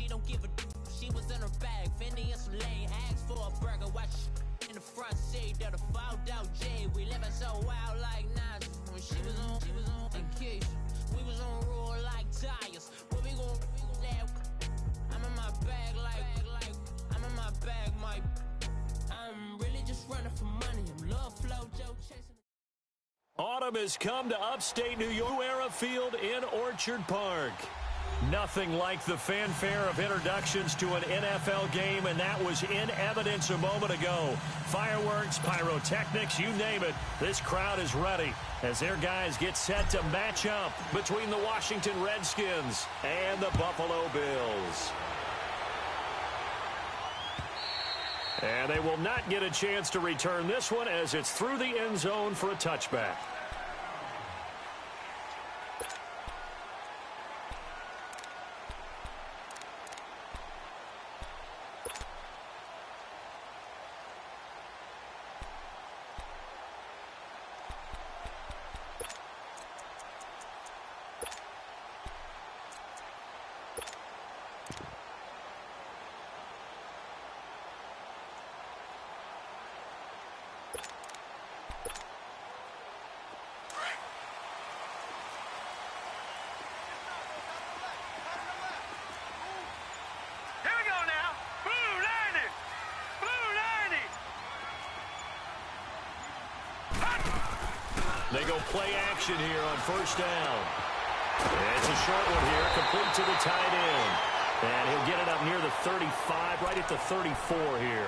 don't give a she was in her bag, Fendi and some lane, asked for a burger, watch in the front seat, that a fouled out J. We living so wild like Nas. When she was on and Keisha, we was on roll like tires. What we gon' laugh? I'm in my bag like I'm in my bag, Mike. I'm really just running for money. I'm love flow, Joe chasing. Autumn has come to upstate New York, Era Field in Orchard Park. Nothing like the fanfare of introductions to an NFL game, and that was in evidence a moment ago. Fireworks, pyrotechnics, you name it. This crowd is ready as their guys get set to match up between the Washington Redskins and the Buffalo Bills. And they will not get a chance to return this one as it's through the end zone for a touchback. They go play action here on first down. It's a short one here, complete to the tight end. And he'll get it up near the 35, right at the 34 here.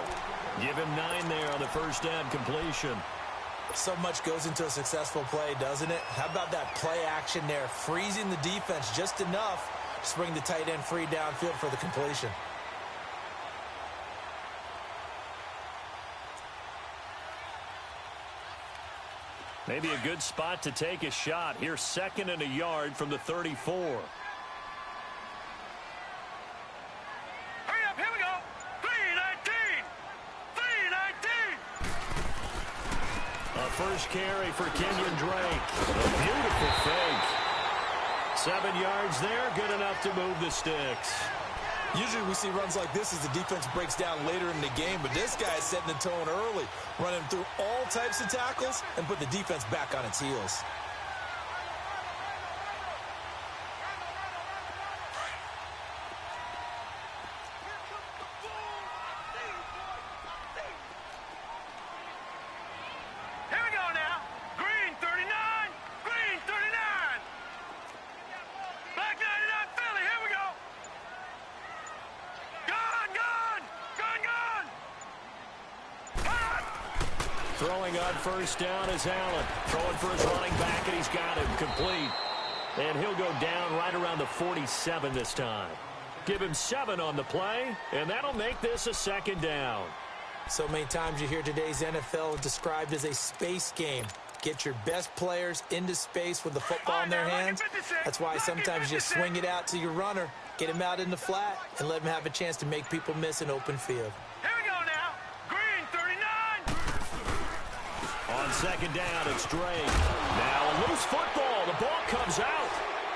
Give him 9 there on the first down completion. So much goes into a successful play, doesn't it? How about that play action there, freezing the defense just enough to bring the tight end free downfield for the completion. Maybe a good spot to take a shot. Here, 2nd and a yard from the 34. Hurry up, here we go. 3-19. 3-19. A first carry for Kenyon Drake. A beautiful fake. 7 yards there, good enough to move the sticks. Usually we see runs like this as the defense breaks down later in the game, but this guy is setting the tone early, running through all types of tackles and put the defense back on its heels. Here we go now. Green 39. Green 39. Black 99 Philly. Here we go. Throwing on first down is Allen. Throwing for his running back, and he's got him complete. And he'll go down right around the 47 this time. Give him 7 on the play, and that'll make this a 2nd down. So many times you hear today's NFL described as a space game. Get your best players into space with the football in their hands. That's why sometimes you swing it out to your runner, get him out in the flat, and let him have a chance to make people miss an open field. Here we go now. Green 39. On 2nd down, it's Drake. Now a loose football. The ball comes out,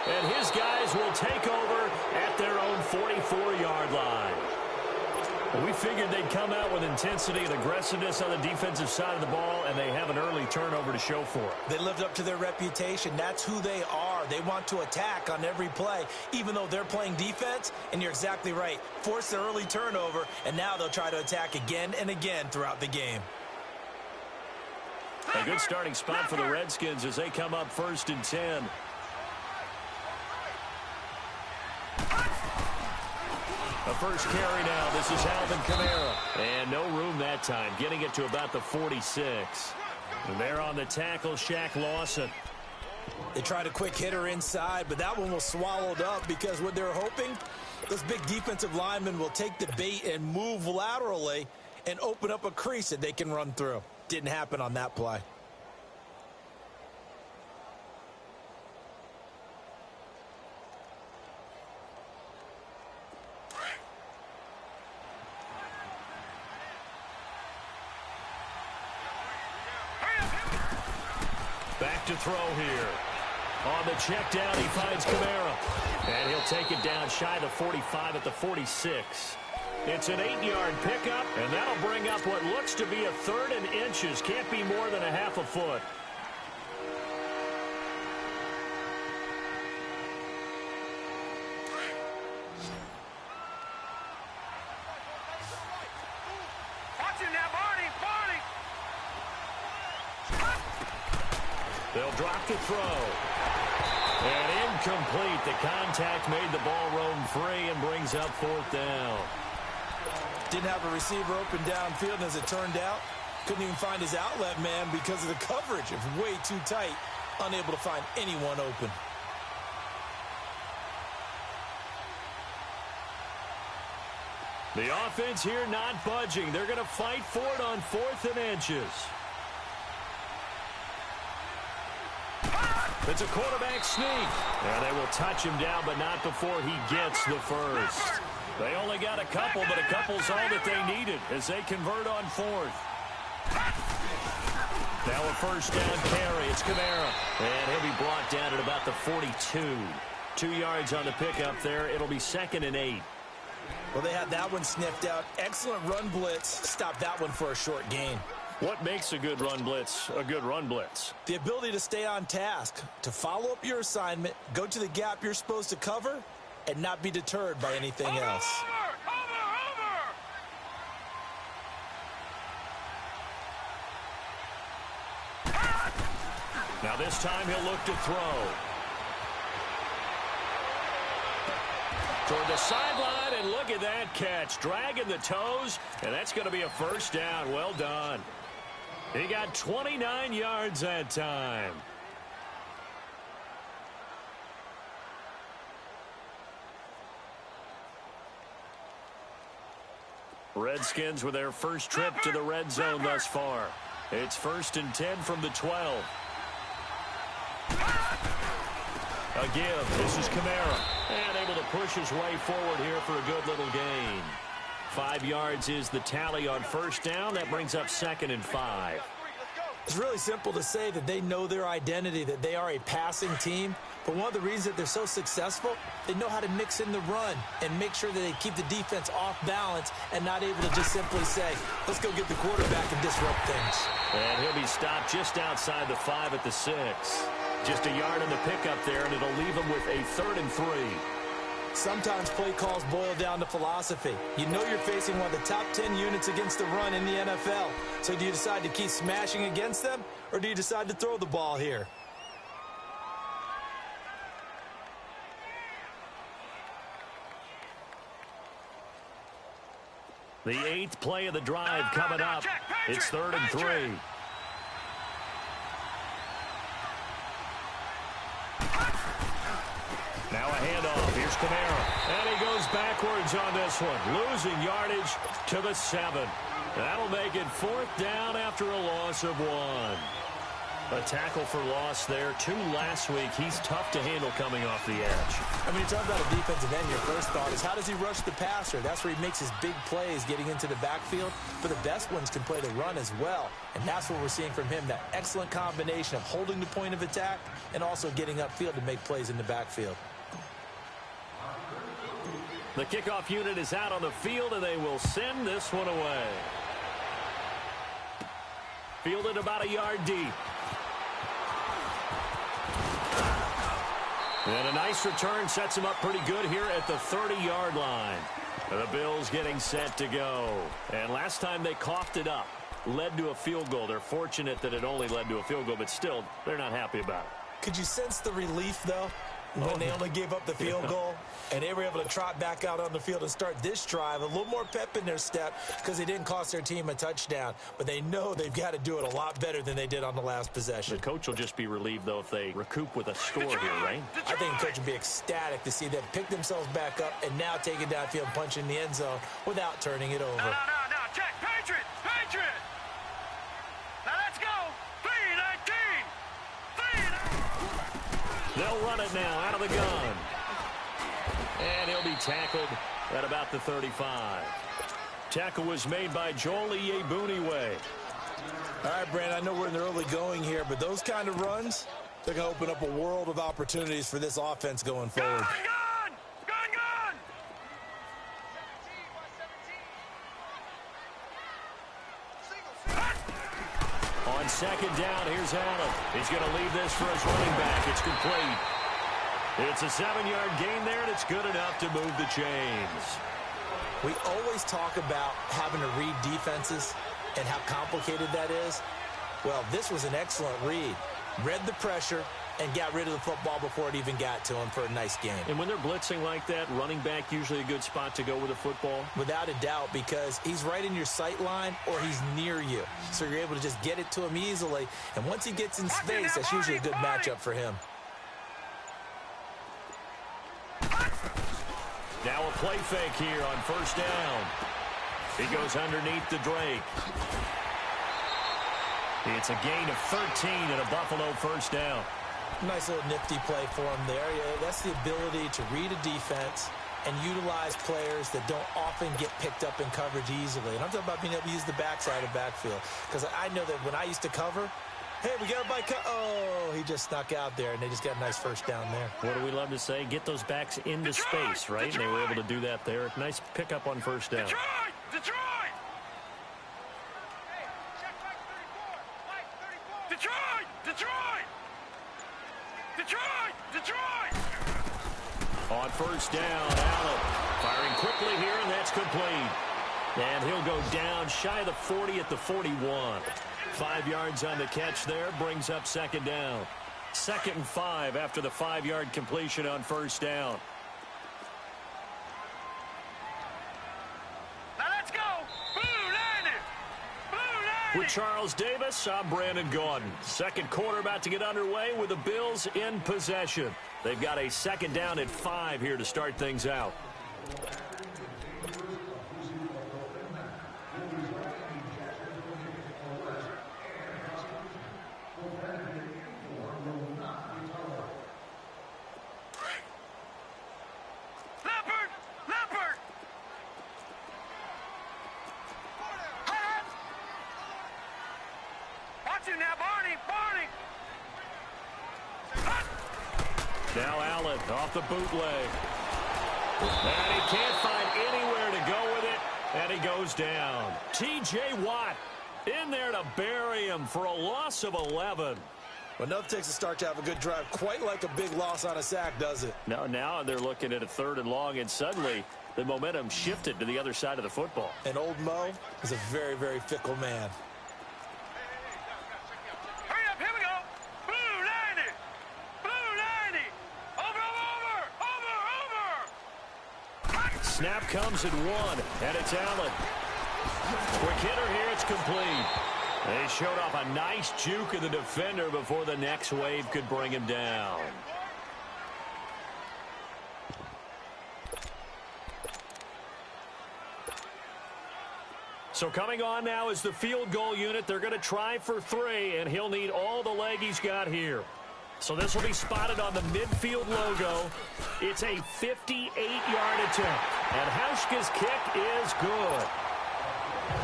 and his guys will take over at their own 44-yard line. We figured they'd come out with intensity and aggressiveness on the defensive side of the ball, and they have an early turnover to show for it. They lived up to their reputation. That's who they are. They want to attack on every play, even though they're playing defense. And you're exactly right. Force the early turnover, and now they'll try to attack again and again throughout the game. A good starting spot for the Redskins as they come up 1st and 10. A first carry now. This is Alvin Kamara. And no room that time, getting it to about the 46. And there on the tackle, Shaq Lawson. They tried a quick hitter inside, but that one was swallowed up because what they're hoping, this big defensive lineman will take the bait and move laterally and open up a crease that they can run through. Didn't happen on that play. Back to throw here. On the check down, he finds Kamara. And he'll take it down shy of the 45 at the 46. It's an 8-yard pickup, and that'll bring up what looks to be a 3rd and inches. Can't be more than a half a foot. They'll drop the throw. And incomplete. The contact made the ball roam free and brings up 4th down. Didn't have a receiver open downfield, and as it turned out, couldn't even find his outlet man because of the coverage. It was way too tight, unable to find anyone open. The offense here not budging. They're going to fight for it on 4th and inches. It's a quarterback sneak. And they will touch him down, but not before he gets the first. They only got a couple, but a couple's all that they needed as they convert on 4th. Now a first down carry. It's Kamara. And he'll be brought down at about the 42. 2 yards on the pickup there. It'll be 2nd and 8. Well, they had that one sniffed out. Excellent run blitz. Stop that one for a short gain. What makes a good run blitz a good run blitz? The ability to stay on task, to follow up your assignment, go to the gap you're supposed to cover, and not be deterred by anything else. Now this time he'll look to throw. Toward the sideline, and look at that catch. Dragging the toes, and that's going to be a first down. Well done. He got 29 yards that time. Redskins with their first trip to the red zone thus far. It's 1st and 10 from the 12. A give. This is Kamara. And able to push his way forward here for a good little gain. 5 yards is the tally on first down. That brings up 2nd and 5. It's really simple to say that they know their identity, that they are a passing team. But one of the reasons that they're so successful, they know how to mix in the run and make sure that they keep the defense off balance and not able to just simply say, let's go get the quarterback and disrupt things. And he'll be stopped just outside the 5 at the 6. Just a yard in the pickup there, and it'll leave him with a 3rd and 3. Sometimes play calls boil down to philosophy. You know you're facing one of the top 10 units against the run in the NFL. So do you decide to keep smashing against them, or do you decide to throw the ball here? The 8th play of the drive coming up. It's 3rd and 3. Now a handoff. Here's Kamara. And he goes backwards on this one. Losing yardage to the 7. That'll make it 4th down after a loss of 1. A tackle for loss there. 2 last week. He's tough to handle coming off the edge. I mean, you talk about a defensive end, your first thought is how does he rush the passer? That's where he makes his big plays getting into the backfield. But the best ones can play the run as well. And that's what we're seeing from him, that excellent combination of holding the point of attack and also getting upfield to make plays in the backfield. The kickoff unit is out on the field, and they will send this one away. Fielded about a yard deep. And a nice return sets him up pretty good here at the 30-yard line. The Bills getting set to go. And last time they coughed it up, led to a field goal. They're fortunate that it only led to a field goal, but still, they're not happy about it. Could you sense the relief, though, when they only gave up the field goal and they were able to trot back out on the field and start this drive? A little more pep in their step because they didn't cost their team a touchdown. But they know they've got to do it a lot better than they did on the last possession. The coach will just be relieved, though, if they recoup with a score here, right? I think the coach would be ecstatic to see them pick themselves back up and now take it downfield and punch in the end zone without turning it over. No, check. Patriot! Now let's go! 3-19! They'll run it now out of the gun. And he'll be tackled at about the 35. Tackle was made by Joel Iyiegbuniwe. All right, Brandon, I know we're in the early going here, but those kind of runs, They're going to open up a world of opportunities for this offense going forward. Gun! Gun, gun! On second down, here's Allen. He's going to leave this for his running back. It's complete. It's a 7-yard gain there, and it's good enough to move the chains. We always talk about having to read defenses and how complicated that is. Well, this was an excellent read. Read the pressure and got rid of the football before it even got to him for a nice game. And when they're blitzing like that, running back usually a good spot to go with the football? Without a doubt, because he's right in your sight line or he's near you. So you're able to just get it to him easily. And once he gets in space, that's usually a good matchup for him. Now a play fake here on first down. He goes underneath to Drake. It's a gain of 13 and a Buffalo first down. Nice little nifty play for him there. Yeah, that's the ability to read a defense and utilize players that don't often get picked up in coverage easily. And I'm talking about being able to use the backside of backfield. Because I know that when I used to cover, hey, we got everybody oh, he just snuck out there, and they just got a nice first down there. What do we love to say? Get those backs into space, right? And they were able to do that there. Nice pickup on first down. Detroit! Detroit! Detroit! Detroit! Detroit! On first down, Allen firing quickly here, and that's complete. And he'll go down shy of the 40 at the 41. 5 yards on the catch there, brings up second down. 2nd and 5 after the 5-yard completion on first down. Now let's go! Blue Lightning! Blue Lightning! With Charles Davis, I'm Brandon Gaudin. Second quarter about to get underway with the Bills in possession. They've got a second down at 5 here to start things out. Now Allen off the bootleg. And he can't find anywhere to go with it. And he goes down. T.J. Watt in there to bury him for a loss of 11. Well, enough takes a start to have a good drive. Quite like a big loss on a sack, does it? No, now they're looking at a 3rd and long, and suddenly the momentum shifted to the other side of the football. And old Mo is a very, very fickle man. Snap comes at 1, and it's Allen. Quick hitter here, it's complete. They showed off a nice juke of the defender before the next wave could bring him down. So coming on now is the field goal unit. They're going to try for 3, and he'll need all the leg he's got here. So this will be spotted on the midfield logo. It's a 58-yard attempt. And Hauschka's kick is good.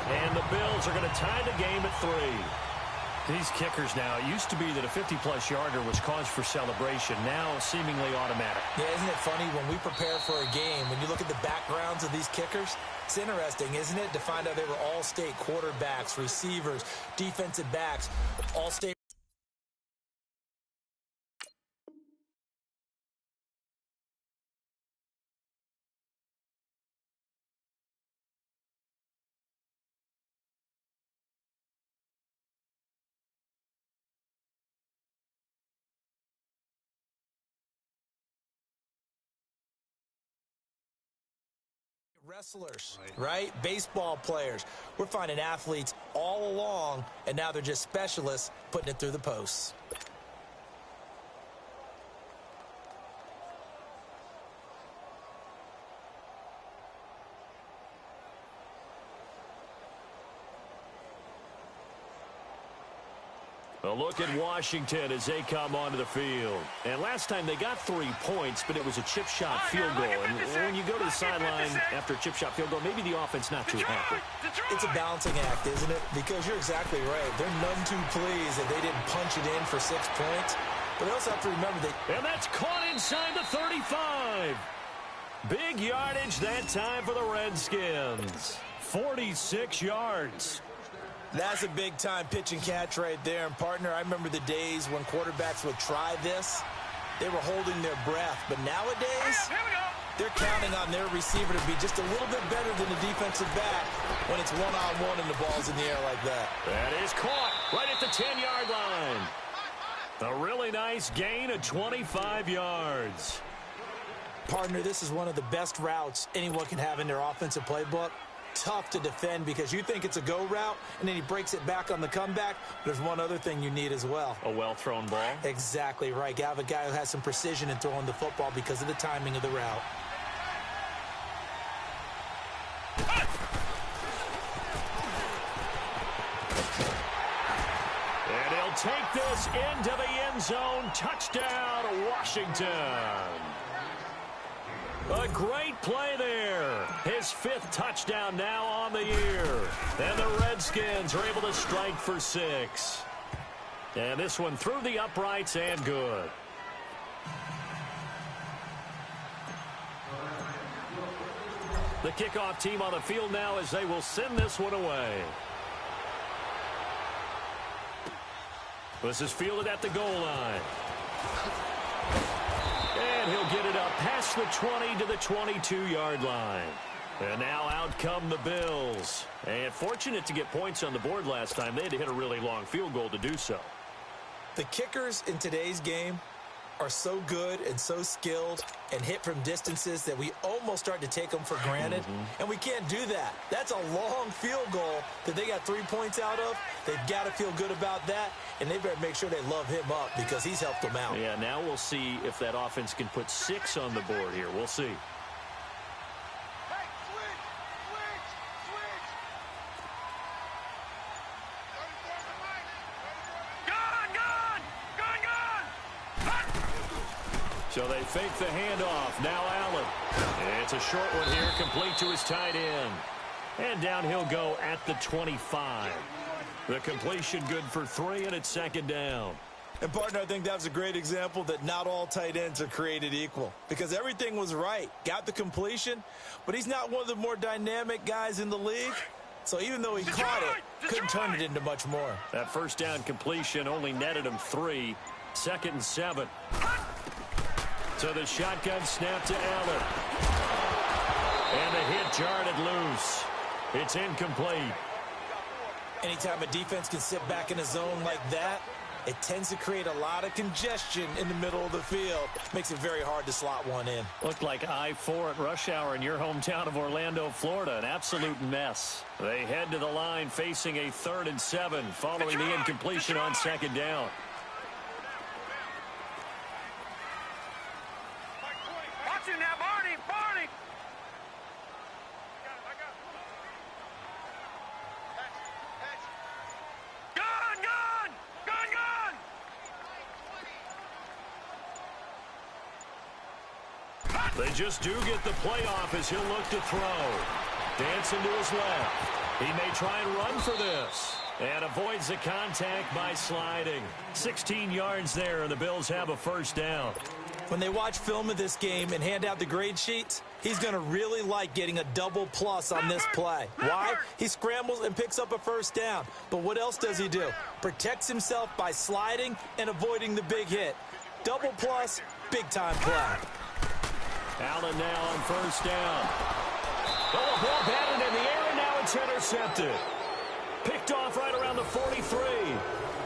And the Bills are going to tie the game at 3. These kickers now, it used to be that a 50-plus yarder was cause for celebration. Now seemingly automatic. Yeah, isn't it funny when we prepare for a game, when you look at the backgrounds of these kickers, it's interesting, isn't it, to find out they were all-state quarterbacks, receivers, defensive backs, all-state. Wrestlers, right? Baseball players. We're finding athletes all along, and now they're just specialists putting it through the posts. A look at Washington as they come onto the field. And last time they got 3 points, but it was a chip shot field goal. And when you go to the sideline after a chip shot field goal, maybe the offense not too happy. It's a balancing act, isn't it? Because you're exactly right. They're none too pleased that they didn't punch it in for 6 points. But they also have to remember that. And that's caught inside the 35. Big yardage that time for the Redskins. 46 yards. That's a big-time pitch and catch right there. And, partner, I remember the days when quarterbacks would try this. They were holding their breath. But nowadays, they're counting on their receiver to be just a little bit better than the defensive back when it's one-on-one and the ball's in the air like that. That is caught right at the 10-yard line. A really nice gain of 25 yards. Partner, this is one of the best routes anyone can have in their offensive playbook. Tough to defend because you think it's a go route, and then he breaks it back on the comeback. There's one other thing you need as well. A well-thrown ball? Exactly right. You have a guy who has some precision in throwing the football because of the timing of the route. And he'll take this into the end zone. Touchdown, Washington. A great play there. His 5th touchdown now on the year. And the Redskins are able to strike for 6. And this one through the uprights and good. The kickoff team on the field now as they will send this one away. This is fielded at the goal line. And he'll get it up past the 20 to the 22-yard line. And now out come the Bills. And fortunate to get points on the board last time. They had to hit a really long field goal to do so. The kickers in today's game are so good and so skilled and hit from distances that we almost start to take them for granted. And we can't do that. That's a long field goal that they got 3 points out of. They've got to feel good about that, and they better make sure they love him up because he's helped them out. Yeah, now we'll see if that offense can put 6 on the board here. We'll see. So they fake the handoff. Now Allen. It's a short one here, complete to his tight end. And down he'll go at the 25. The completion good for 3, and it's 2nd down. And, partner, I think that was a great example that not all tight ends are created equal because everything was right. Got the completion, but he's not one of the more dynamic guys in the league. So even though he caught it, couldn't turn it into much more. That first down completion only netted him 3. 2nd and 7. So the shotgun snap to Allen. And the hit jarred it loose. It's incomplete. Anytime a defense can sit back in a zone like that, it tends to create a lot of congestion in the middle of the field. Makes it very hard to slot one in. Looked like I-4 at rush hour in your hometown of Orlando, Florida. An absolute mess. They head to the line facing a 3rd and 7 following the incompletion on 2nd down. Watch it now, Barney! Barney! They just do get the playoff as he'll look to throw. Dancing to his left. He may try and run for this. And avoids the contact by sliding. 16 yards there, and the Bills have a 1st down. When they watch film of this game and hand out the grade sheets, he's going to really like getting a double plus on this play. Why? He scrambles and picks up a 1st down. But what else does he do? Protects himself by sliding and avoiding the big hit. Double plus, big-time play. Allen now on 1st down. Oh, a ball batted in the air, and now it's intercepted. Picked off right around the 43.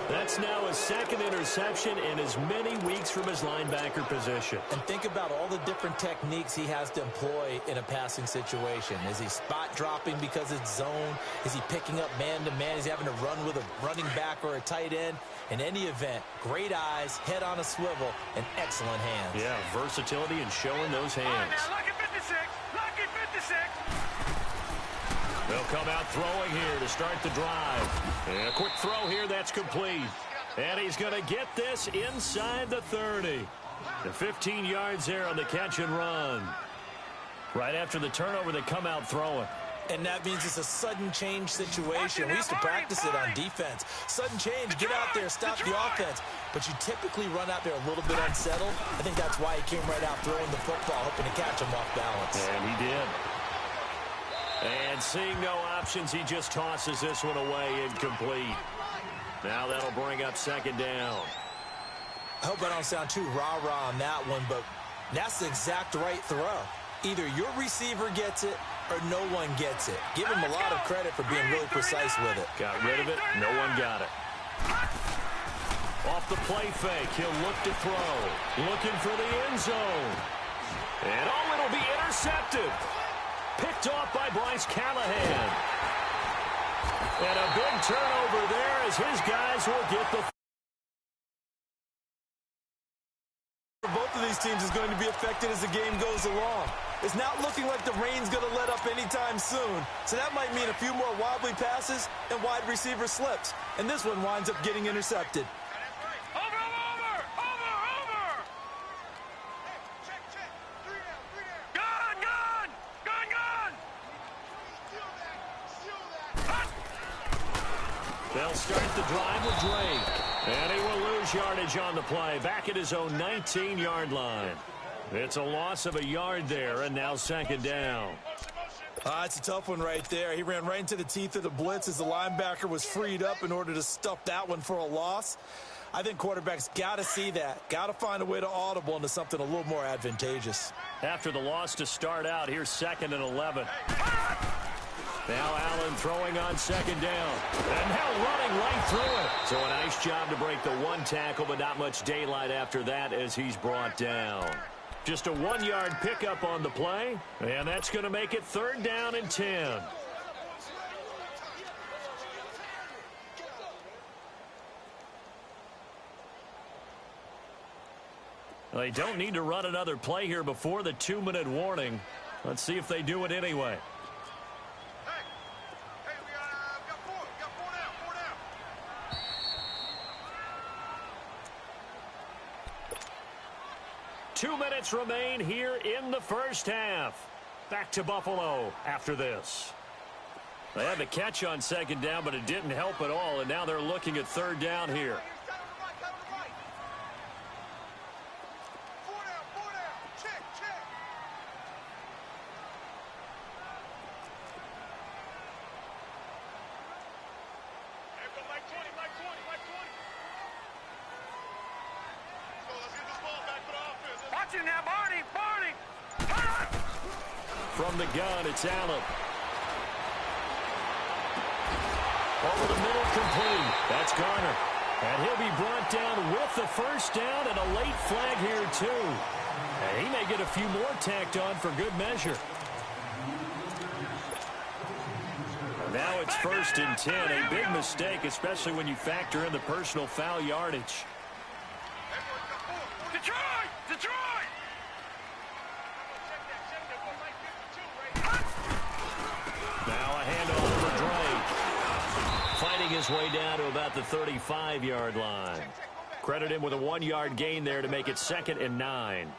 That's now his 2nd interception in as many weeks from his linebacker position. And think about all the different techniques he has to employ in a passing situation. Is he spot dropping because it's zone? Is he picking up man-to-man? Is he having to run with a running back or a tight end? In any event, great eyes, head on a swivel, and excellent hands. Yeah, versatility and showing those hands. Now, lucky 56. Lucky 56. They'll come out throwing here to start the drive. And a quick throw here, that's complete. And he's going to get this inside the 30. The 15 yards there on the catch and run. Right after the turnover, they come out throwing. And that means it's a sudden change situation. We used to practice it on defense. Sudden change, get out there, stop the offense. But you typically run out there a little bit unsettled. I think that's why he came right out throwing the football, hoping to catch him off balance. And he did. And seeing no options, he just tosses this one away incomplete. Now that'll bring up second down. I hope I don't sound too rah-rah on that one, but that's the exact right throw. Either your receiver gets it or no one gets it. Give him a lot of credit for being really precise with it. Got rid of it. No one got it. Off the play fake. He'll look to throw. Looking for the end zone. And it'll be intercepted. Picked off by Bryce Callahan. And a big turnover there as his guys will get the... Both of these teams is going to be affected as the game goes along. It's not looking like the rain's going to let up anytime soon. So that might mean a few more wobbly passes and wide receiver slips. And this one winds up getting intercepted. They'll start the drive with Drake. And he will lose yardage on the play. Back at his own 19-yard line. It's a loss of a yard there, and now second down. It's a tough one right there. He ran right into the teeth of the blitz as the linebacker was freed up in order to stuff that one for a loss. I think quarterbacks got to see that. Got to find a way to audible into something a little more advantageous. After the loss to start out, here's 2nd and 11. Now Allen throwing on second down. And now running right through it. So a nice job to break the one tackle, but not much daylight after that as he's brought down. Just a 1-yard pickup on the play. And that's going to make it 3rd down and 10. They don't need to run another play here before the 2-minute warning. Let's see if they do it anyway. 2 minutes remain here in the first half. Back to Buffalo after this. They had the catch on second down, but it didn't help at all, and now they're looking at 3rd down here. From the gun, it's Allen. Over the middle, complete. That's Garner. And he'll be brought down with the first down and a late flag here, too. And he may get a few more tacked on for good measure. Now it's 1st and 10. A big mistake, especially when you factor in the personal foul yardage. Detroit! Detroit! Now a handoff for Drake. Fighting his way down to about the 35-yard line. Credit him with a 1-yard gain there to make it 2nd and 9.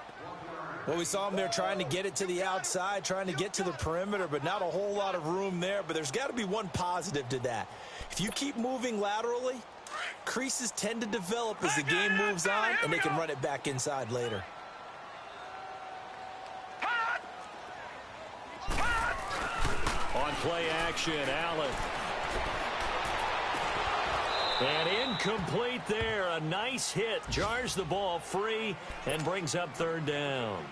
Well, we saw him there trying to get it to the outside, trying to get to the perimeter, but not a whole lot of room there. But there's got to be one positive to that. If you keep moving laterally, creases tend to develop as the game moves on, and they can run it back inside later. On play action, Allen. And incomplete there. A nice hit. Jars the ball free and brings up 3rd down.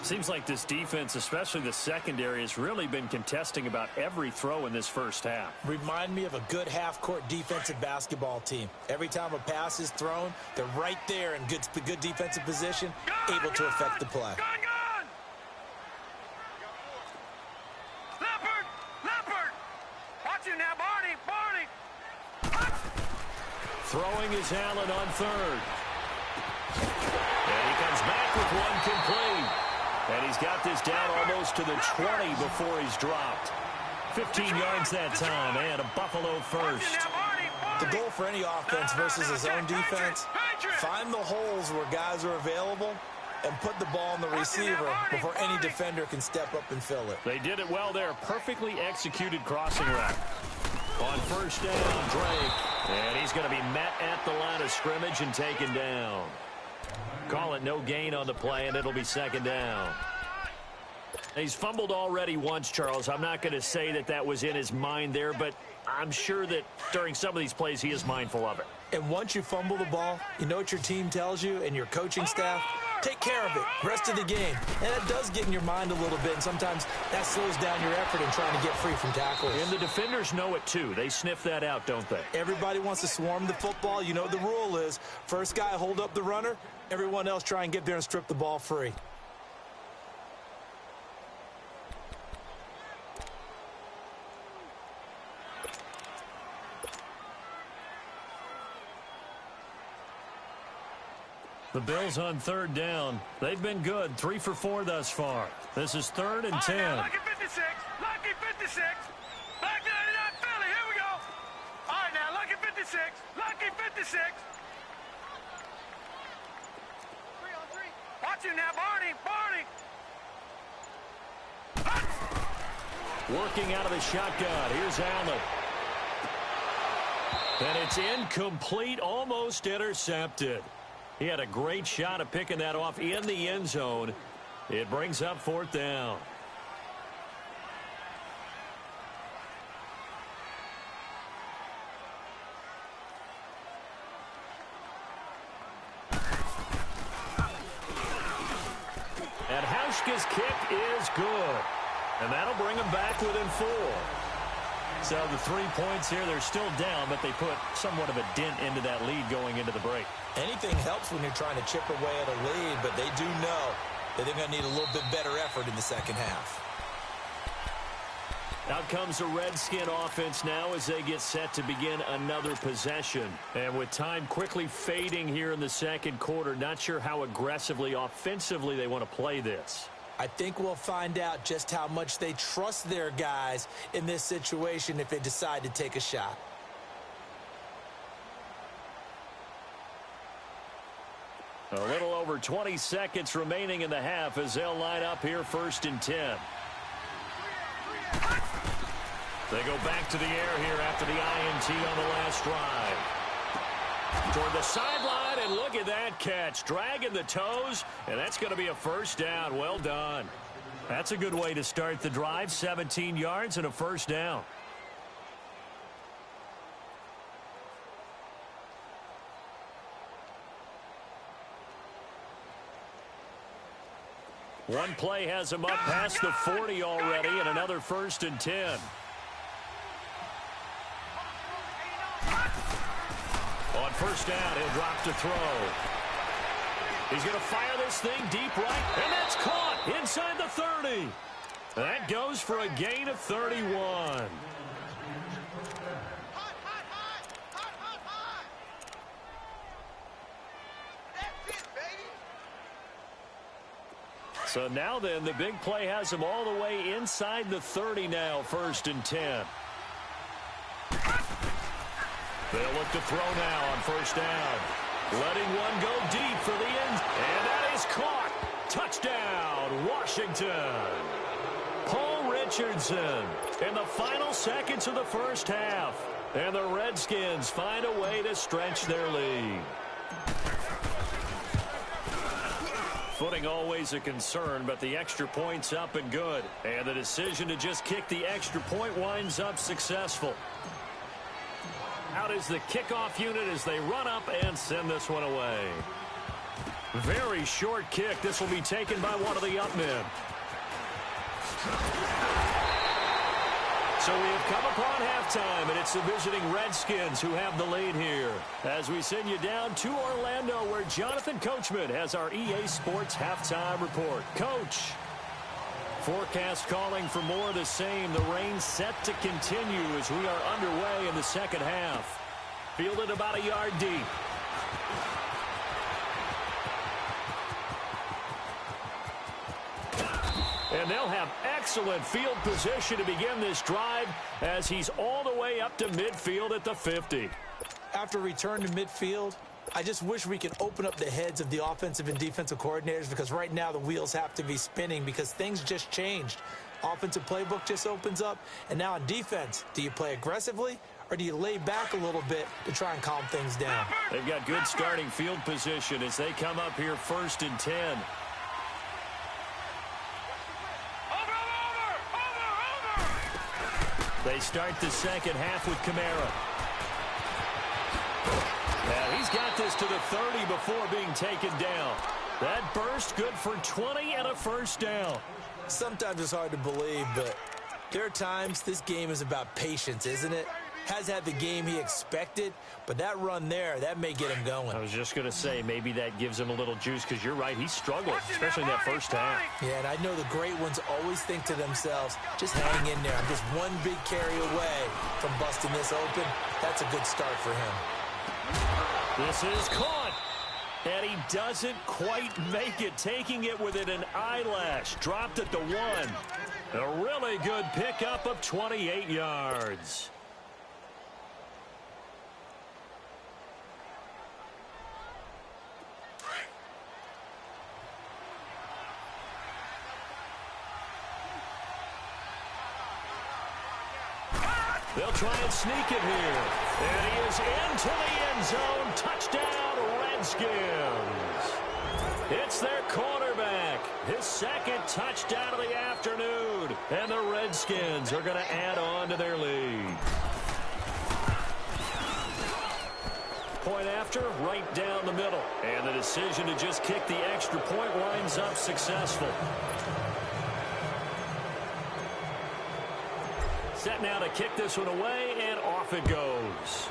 Seems like this defense, especially the secondary, has really been contesting about every throw in this first half. Remind me of a good half-court defensive basketball team. Every time a pass is thrown, they're right there in good defensive position, able to affect the play. Throwing is Allen on 3rd. And he comes back with one complete. And he's got this down almost to the 20 before he's dropped. 15 yards that time, and a Buffalo first. The goal for any offense versus his own defense, find the holes where guys are available and put the ball on the receiver before any defender can step up and fill it. They did it well there. Perfectly executed crossing route. On first down, Drake. And he's going to be met at the line of scrimmage and taken down. Call it no gain on the play, and it'll be second down. He's fumbled already once, Charles. I'm not going to say that that was in his mind there, but I'm sure that during some of these plays he is mindful of it. And once you fumble the ball, you know what your team tells you and your coaching staff? Take care of it, rest of the game. And that does get in your mind a little bit, and sometimes that slows down your effort in trying to get free from tackles. And the defenders know it too. They sniff that out, don't they? Everybody wants to swarm the football. You know what the rule is. First guy hold up the runner, everyone else try and get there and strip the ball free. The Bills on third down. They've been good. 3 for 4 thus far. This is 3rd and 10. Lucky 56. Lucky 56. Back 99 Philly. Here we go. All right, now, lucky 56. Lucky 56. 3 on 3. Watch him now, Barney. Barney. Working out of the shotgun. Here's Allen. And it's incomplete, almost intercepted. He had a great shot at picking that off in the end zone. It brings up 4th down. And Hauschka's kick is good. And that'll bring him back within 4. So the 3 points here, they're still down, but they put somewhat of a dent into that lead going into the break. Anything helps when you're trying to chip away at a lead, but they do know that they're going to need a little bit better effort in the second half. Out comes the Redskin offense now as they get set to begin another possession. And with time quickly fading here in the second quarter, not sure how aggressively, offensively they want to play this. I think we'll find out just how much they trust their guys in this situation if they decide to take a shot. A little over 20 seconds remaining in the half as they'll line up here 1st and 10. They go back to the air here after the INT on the last drive. Toward the sideline, and look at that catch. Dragging the toes, and that's going to be a 1st down. Well done. That's a good way to start the drive. 17 yards and a 1st down. One play has him up past the 40 already, and another 1st and 10. On 1st down, he'll drop to throw. He's going to fire this thing deep right, and that's caught inside the 30. That goes for a gain of 31. So now then, the big play has him all the way inside the 30 now, 1st and 10. They'll look to throw now on 1st down. Letting one go deep for the end. And that is caught. Touchdown, Washington. Paul Richardson in the final seconds of the 1st half. And the Redskins find a way to stretch their lead. Footing always a concern, but the extra point's up and good. And the decision to just kick the extra point winds up successful. Out is the kickoff unit as they run up and send this one away. Very short kick. This will be taken by one of the up men. So we have come upon halftime, and it's the visiting Redskins who have the lead here. As we send you down to Orlando, where Jonathan Coachman has our EA Sports halftime report. Coach, forecast calling for more of the same. The rain set to continue as we are underway in the second half. Fielded about a yard deep. And they'll have excellent field position to begin this drive as he's all the way up to midfield at the 50. After return to midfield, I just wish we could open up the heads of the offensive and defensive coordinators, because right now the wheels have to be spinning because things just changed. Offensive playbook just opens up, and now on defense, do you play aggressively or do you lay back a little bit to try and calm things down? They've got good starting field position as they come up here 1st and 10. They start the second half with Kamara. Now he's got this to the 30 before being taken down. That burst good for 20 and a first down. Sometimes it's hard to believe, but there are times this game is about patience, isn't it? Has had the game he expected, but that run there, that may get him going. I was just going to say, maybe that gives him a little juice, because you're right, he struggled, especially in that first half. Yeah, and I know the great ones always think to themselves, just hang in there. I'm just one big carry away from busting this open. That's a good start for him. This is caught, and he doesn't quite make it, taking it within an eyelash. Dropped at the 1. A really good pickup of 28 yards. They'll try and sneak it here. And he is into the end zone. Touchdown, Redskins. It's their quarterback. His second touchdown of the afternoon. And the Redskins are going to add on to their lead. Point after, right down the middle. And the decision to just kick the extra point winds up successful. Set now to kick this one away, and off it goes.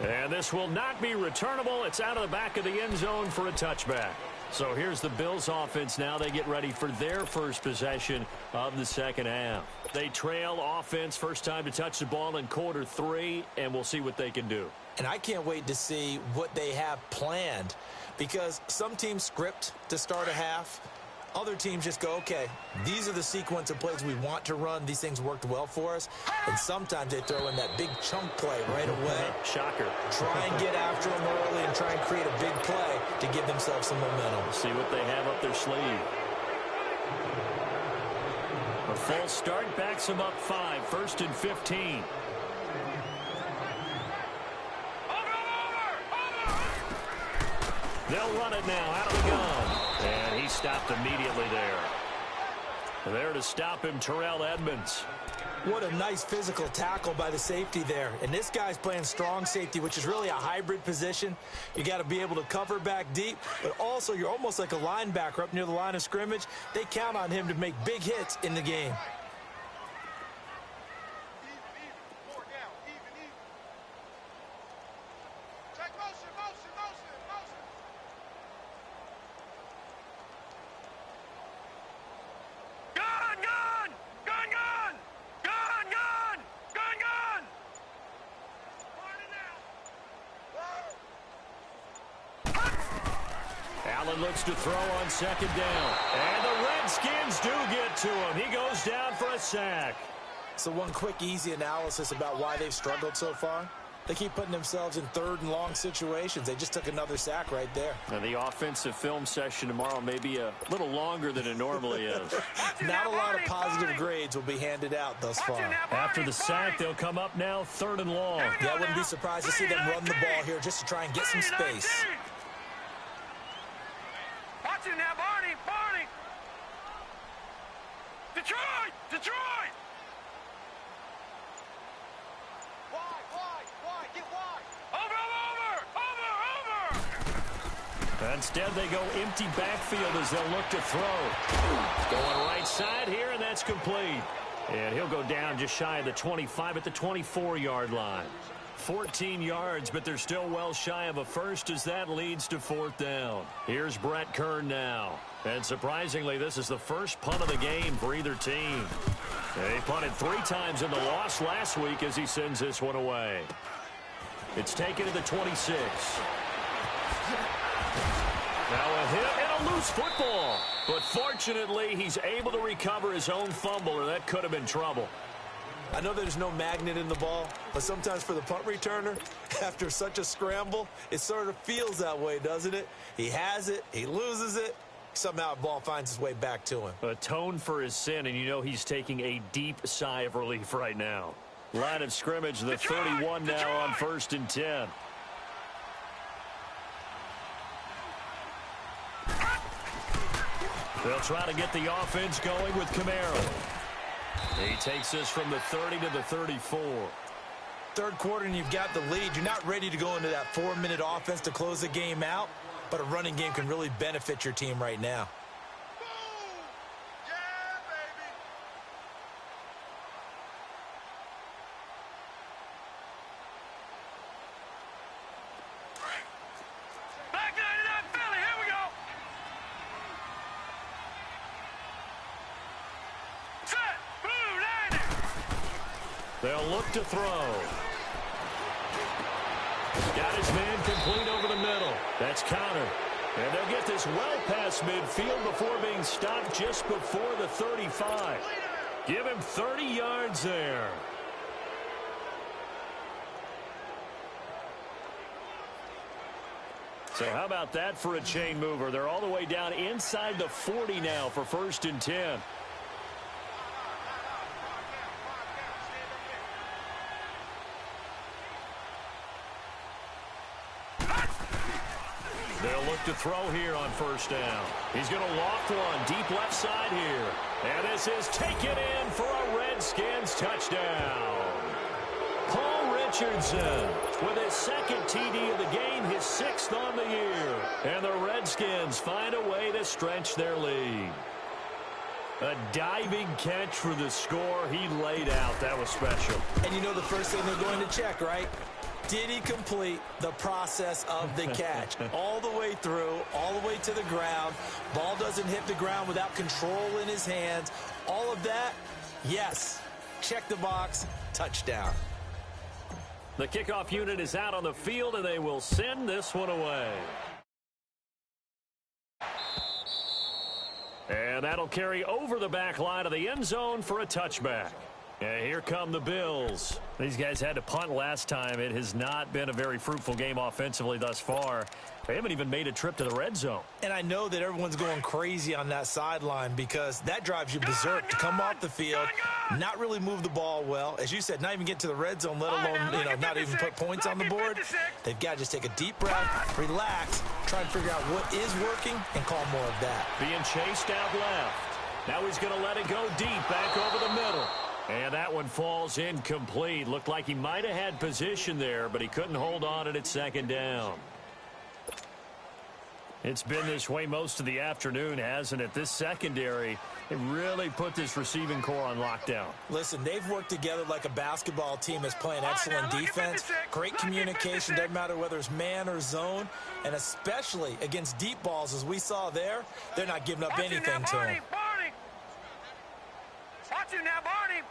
And this will not be returnable. It's out of the back of the end zone for a touchback. So here's the Bills offense now. They get ready for their first possession of the second half. They trail offense, first time to touch the ball in quarter 3, and we'll see what they can do. And I can't wait to see what they have planned, because some teams script to start a half. Other teams just go, okay, these are the sequence of plays we want to run. These things worked well for us. And sometimes they throw in that big chunk play right away. Shocker. Try and get after them early and try and create a big play to give themselves some momentum. See what they have up their sleeve. A full start backs them up 5, 1st and 15. They'll run it now out of the gun. And he stopped immediately there. There to stop him, Terrell Edmonds. What a nice physical tackle by the safety there. And this guy's playing strong safety, which is really a hybrid position. You got to be able to cover back deep, but also you're almost like a linebacker up near the line of scrimmage. They count on him to make big hits in the game. Looks to throw on second down. And the Redskins do get to him. He goes down for a sack. So one quick, easy analysis about why they've struggled so far. They keep putting themselves in 3rd and long situations. They just took another sack right there. Now the offensive film session tomorrow may be a little longer than it normally is. Not a lot of positive grades will be handed out thus far. After the sack, they'll come up now 3rd and long. Yeah, I wouldn't be surprised to see them run the ball here just to try and get some space. Watch it now, Barney! Detroit! Wide! Get wide! Over! Instead, they go empty backfield as they'll look to throw. Going right side here, and that's complete. And he'll go down just shy of the 25 at the 24-yard line. 14 yards, but they're still well shy of a first as that leads to 4th down. Here's Brett Kern now. And surprisingly, this is the first punt of the game for either team. They punted 3 times in the loss last week as he sends this one away. It's taken to the 26. Now a hit and a loose football. But fortunately, he's able to recover his own fumble, or that could have been trouble. I know there's no magnet in the ball, but sometimes for the punt returner, after such a scramble, it sort of feels that way, doesn't it? He has it, he loses it, somehow the ball finds its way back to him. Atone for his sin, and you know he's taking a deep sigh of relief right now. Line of scrimmage, the 31 now on 1st and 10. They'll try to get the offense going with Camaro. He takes us from the 30 to the 34. Third quarter and you've got the lead. You're not ready to go into that 4-minute offense to close the game out, but a running game can really benefit your team right now. They'll look to throw. Got his man complete over the middle. That's countered. And they'll get this well past midfield before being stopped just before the 35. Give him 30 yards there. So how about that for a chain mover? They're all the way down inside the 40 now for 1st and 10. They'll look to throw here on 1st down. He's going to loft one deep left side here. And this is taken in for a Redskins touchdown. Paul Richardson with his 2nd TD of the game, his 6th on the year. And the Redskins find a way to stretch their lead. A diving catch for the score. He laid out. That was special. And you know the first thing they're going to check, right? Did he complete the process of the catch? All the way through, all the way to the ground. Ball doesn't hit the ground without control in his hands. All of that, yes. Check the box, touchdown. The kickoff unit is out on the field, and they will send this one away. And that'll carry over the back line of the end zone for a touchback. And here come the Bills. These guys had to punt last time. It has not been a very fruitful game offensively thus far. They haven't even made a trip to the red zone. And I know that everyone's going crazy on that sideline because that drives you berserk to come off the field, not really move the ball well. As you said, not even get to the red zone, let alone, not even put points on the board. They've got to just take a deep breath, relax, try and figure out what is working and call more of that. Being chased out left. Now he's going to let it go deep back over the middle. And that one falls incomplete. Looked like he might have had position there, but he couldn't hold on at 2nd down. It's been this way most of the afternoon, hasn't it? This secondary, they really put this receiving core on lockdown. Listen, they've worked together like a basketball team that's playing excellent defense. Great communication, doesn't matter whether it's man or zone. And especially against deep balls, as we saw there, they're not giving up anything to him. Watch you now, Barney!